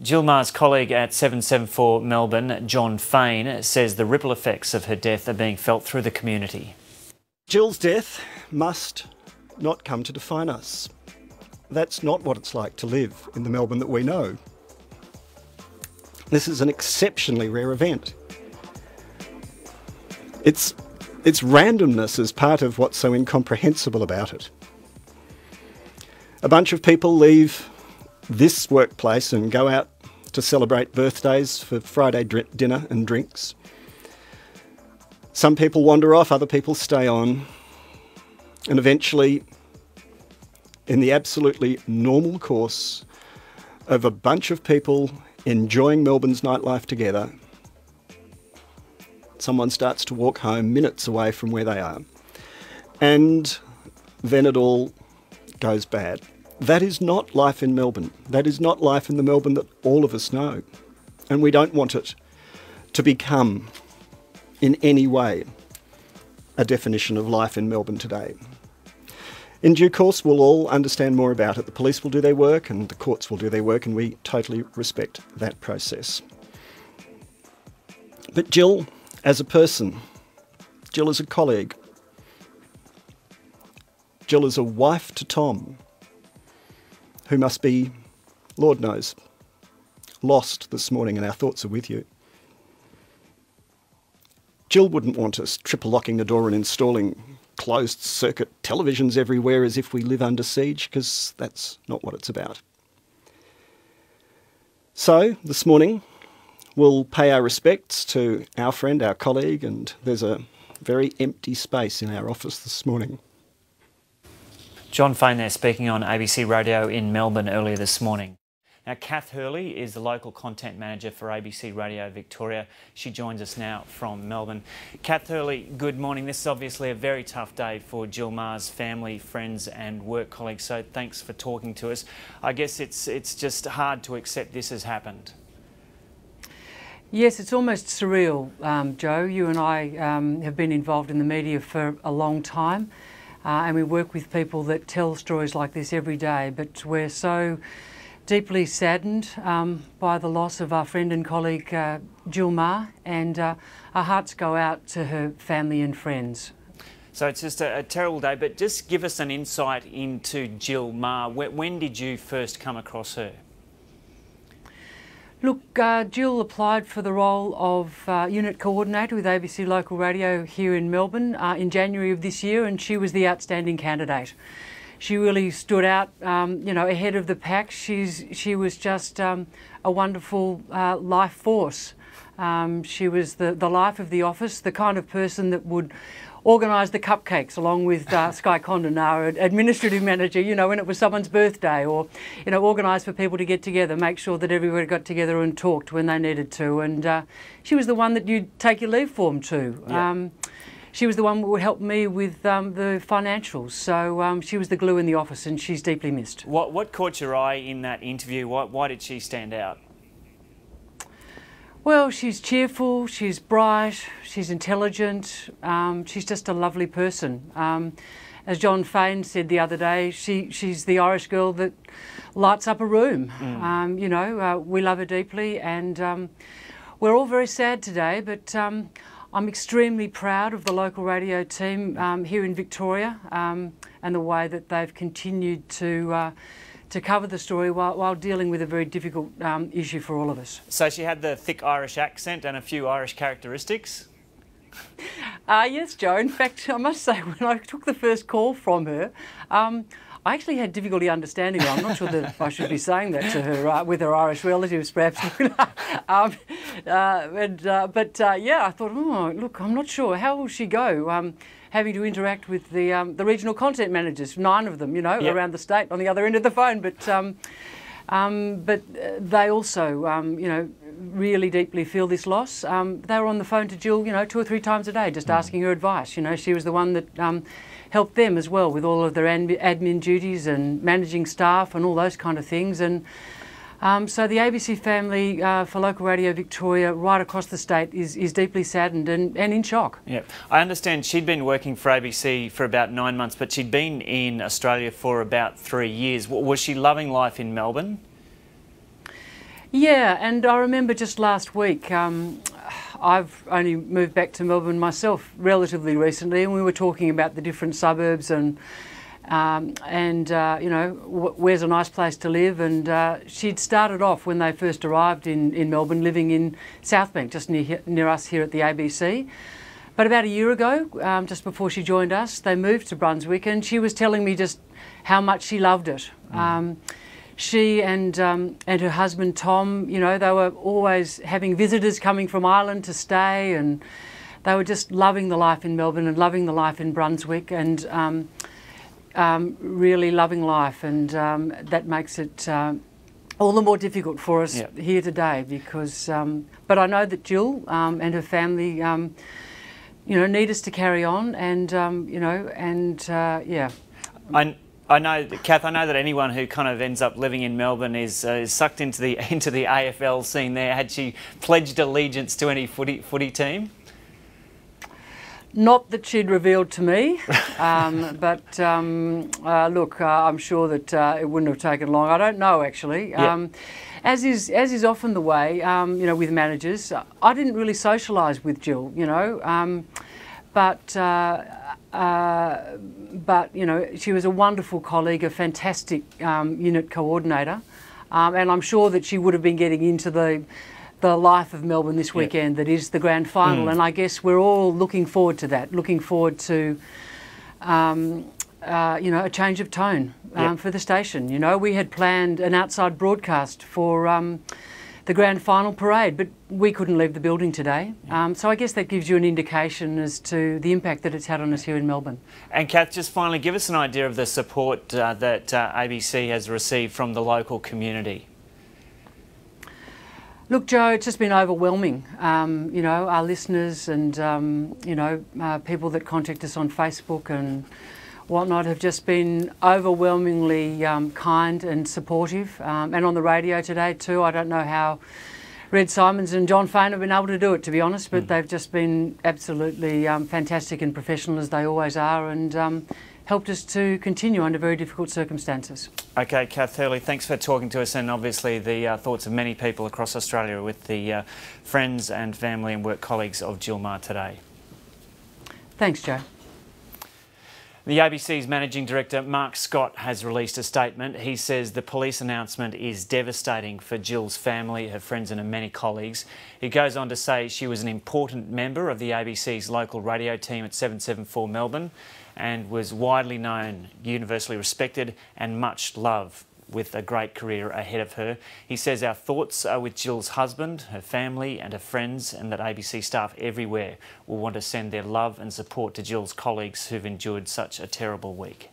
Jill Maher's colleague at 774 Melbourne, John Fain, says the ripple effects of her death are being felt through the community. Jill's death must not come to define us. That's not what it's like to live in the Melbourne that we know. This is an exceptionally rare event. Its randomness is part of what's so incomprehensible about it. A bunch of people leave this workplace and go out to celebrate birthdays for Friday dinner and drinks. Some people wander off, other people stay on. And eventually, in the absolutely normal course of a bunch of people enjoying Melbourne's nightlife together, someone starts to walk home minutes away from where they are. And then it all goes bad. That is not life in Melbourne. That is not life in the Melbourne that all of us know. And we don't want it to become, in any way, a definition of life in Melbourne today. In due course, we'll all understand more about it. The police will do their work and the courts will do their work, and we totally respect that process. But Jill, as a person, Jill as a colleague, Jill as a wife to Tom, who must be, Lord knows, lost this morning, and our thoughts are with you. Jill wouldn't want us triple locking the door and installing closed circuit televisions everywhere as if we live under siege, because that's not what it's about. So, this morning, we'll pay our respects to our friend, our colleague, and there's a very empty space in our office this morning. John Fain there speaking on ABC Radio in Melbourne earlier this morning. Now, Kath Hurley is the local content manager for ABC Radio Victoria. She joins us now from Melbourne. Kath Hurley, good morning. This is obviously a very tough day for Jill Maher's family, friends and work colleagues, so thanks for talking to us. I guess it's just hard to accept this has happened. Yes, it's almost surreal, Joe. You and I have been involved in the media for a long time. And we work with people that tell stories like this every day, but we're so deeply saddened by the loss of our friend and colleague Jill Maher, and our hearts go out to her family and friends. So it's just a terrible day, but just give us an insight into Jill Maher. When did you first come across her? Look, Jill applied for the role of unit coordinator with ABC Local Radio here in Melbourne in January of this year, and she was the outstanding candidate. She really stood out, you know, ahead of the pack. She was just a wonderful life force. She was the life of the office, the kind of person that would organise the cupcakes along with Sky Condon, our administrative manager, you know, when it was someone's birthday, or, you know, organise for people to get together, make sure that everybody got together and talked when they needed to. And she was the one that you'd take your leave form to. Yeah. She was the one that would help me with the financials. So she was the glue in the office, and she's deeply missed. What caught your eye in that interview? Why did she stand out? Well, she's cheerful, she's bright, she's intelligent, she's just a lovely person. As John Fain said the other day, she's the Irish girl that lights up a room. You know, we love her deeply, and we're all very sad today, but I'm extremely proud of the local radio team here in Victoria and the way that they've continued to cover the story while dealing with a very difficult issue for all of us. So she had the thick Irish accent and a few Irish characteristics? Yes, Joe. In fact, I must say, when I took the first call from her, I actually had difficulty understanding her. I'm not sure that I should be saying that to her with her Irish relatives, perhaps. Yeah, I thought, oh, look, I'm not sure. How will she go? Having to interact with the regional content managers, 9 of them, you know, yep, around the state on the other end of the phone. But they also, you know, really deeply feel this loss. They were on the phone to Jill, you know, 2 or 3 times a day, just asking her advice. You know, she was the one that helped them as well with all of their admin duties and managing staff and all those kind of things. And so the ABC family for Local Radio Victoria right across the state is deeply saddened and in shock. Yeah, I understand she'd been working for ABC for about 9 months, but she'd been in Australia for about 3 years. Was she loving life in Melbourne? Yeah, and I remember just last week, I've only moved back to Melbourne myself relatively recently, and we were talking about the different suburbs and you know, where's a nice place to live. And she'd started off when they first arrived in Melbourne, living in Southbank, just near us here at the ABC. But about a year ago, just before she joined us, they moved to Brunswick, and she was telling me just how much she loved it. She and her husband Tom, you know, they were always having visitors coming from Ireland to stay, and they were just loving the life in Melbourne and loving the life in Brunswick, and really loving life. And that makes it all the more difficult for us here today, because. But I know that Jill and her family, you know, need us to carry on, and you know, and yeah. I know, Kath, I know that anyone who kind of ends up living in Melbourne is sucked into the AFL scene there. Had she pledged allegiance to any footy team? Not that she'd revealed to me, but look, I'm sure that it wouldn't have taken long. I don't know, actually. As is often the way, you know, with managers, I didn't really socialise with Jill, you know, but you know, she was a wonderful colleague, a fantastic unit coordinator, and I'm sure that she would have been getting into the life of Melbourne this weekend, that is the grand final. And I guess we're all looking forward to that, looking forward to you know, a change of tone for the station. You know, we had planned an outside broadcast for the grand final parade, but we couldn't leave the building today. So I guess that gives you an indication as to the impact that it's had on us here in Melbourne. And Kath, just finally, give us an idea of the support that ABC has received from the local community. Look, Joe, it's just been overwhelming. You know, our listeners and, you know, people that contact us on Facebook and whatnot have just been overwhelmingly kind and supportive. And on the radio today too, I don't know how Red Simons and John Fain have been able to do it, to be honest, but they've just been absolutely fantastic and professional, as they always are, and helped us to continue under very difficult circumstances. Okay, Kath Hurley, thanks for talking to us, and obviously the thoughts of many people across Australia with the friends and family and work colleagues of Jill Meagher today. Thanks, Joe. The ABC's Managing Director, Mark Scott, has released a statement. He says the police announcement is devastating for Jill's family, her friends and her many colleagues. He goes on to say she was an important member of the ABC's local radio team at 774 Melbourne and was widely known, universally respected and much loved, with a great career ahead of her. He says our thoughts are with Jill's husband, her family and her friends, and that ABC staff everywhere will want to send their love and support to Jill's colleagues who've endured such a terrible week.